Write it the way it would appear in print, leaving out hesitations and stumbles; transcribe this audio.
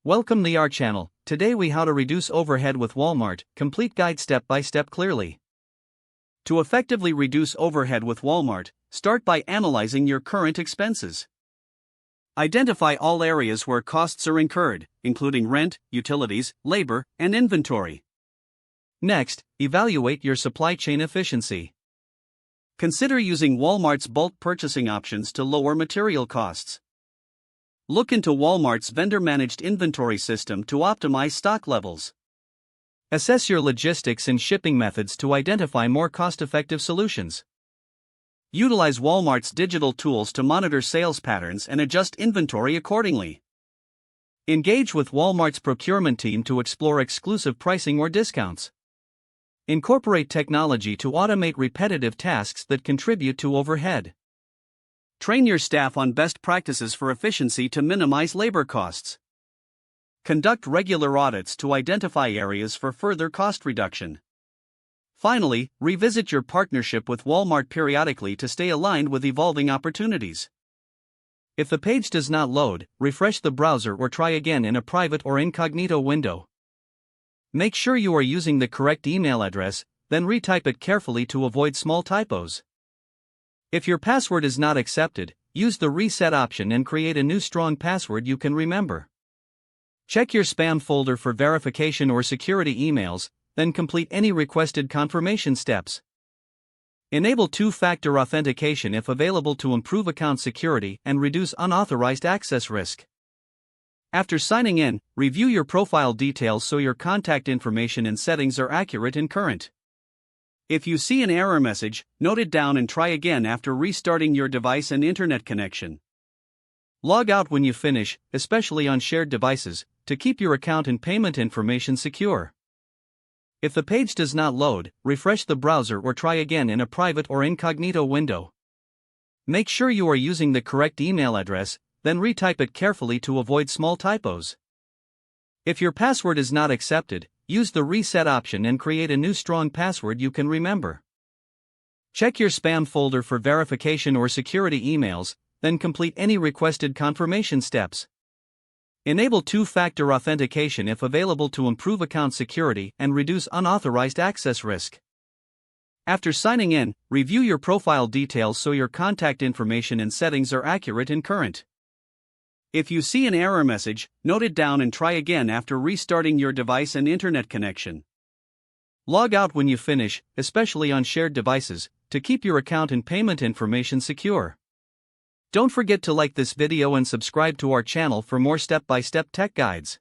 Welcome to our channel. Today we how to reduce overhead with Walmart, complete guide step by step clearly. To effectively reduce overhead with Walmart, start by analyzing your current expenses. Identify all areas where costs are incurred, including rent, utilities, labor, and inventory. Next, evaluate your supply chain efficiency. Consider using Walmart's bulk purchasing options to lower material costs. Look into Walmart's vendor-managed inventory system to optimize stock levels. Assess your logistics and shipping methods to identify more cost-effective solutions. Utilize Walmart's digital tools to monitor sales patterns and adjust inventory accordingly. Engage with Walmart's procurement team to explore exclusive pricing or discounts. Incorporate technology to automate repetitive tasks that contribute to overhead. Train your staff on best practices for efficiency to minimize labor costs. Conduct regular audits to identify areas for further cost reduction. Finally, revisit your partnership with Walmart periodically to stay aligned with evolving opportunities. If the page does not load, refresh the browser or try again in a private or incognito window. Make sure you are using the correct email address, then retype it carefully to avoid small typos. If your password is not accepted, use the reset option and create a new strong password you can remember. Check your spam folder for verification or security emails, then complete any requested confirmation steps. Enable two-factor authentication if available to improve account security and reduce unauthorized access risk. After signing in, review your profile details so your contact information and settings are accurate and current. If you see an error message, note it down and try again after restarting your device and internet connection. Log out when you finish, especially on shared devices, to keep your account and payment information secure. If the page does not load, refresh the browser or try again in a private or incognito window. Make sure you are using the correct email address, then retype it carefully to avoid small typos. If your password is not accepted, use the reset option and create a new strong password you can remember. Check your spam folder for verification or security emails, then complete any requested confirmation steps. Enable two-factor authentication if available to improve account security and reduce unauthorized access risk. After signing in, review your profile details so your contact information and settings are accurate and current. If you see an error message, note it down and try again after restarting your device and internet connection. Log out when you finish, especially on shared devices, to keep your account and payment information secure. Don't forget to like this video and subscribe to our channel for more step-by-step tech guides.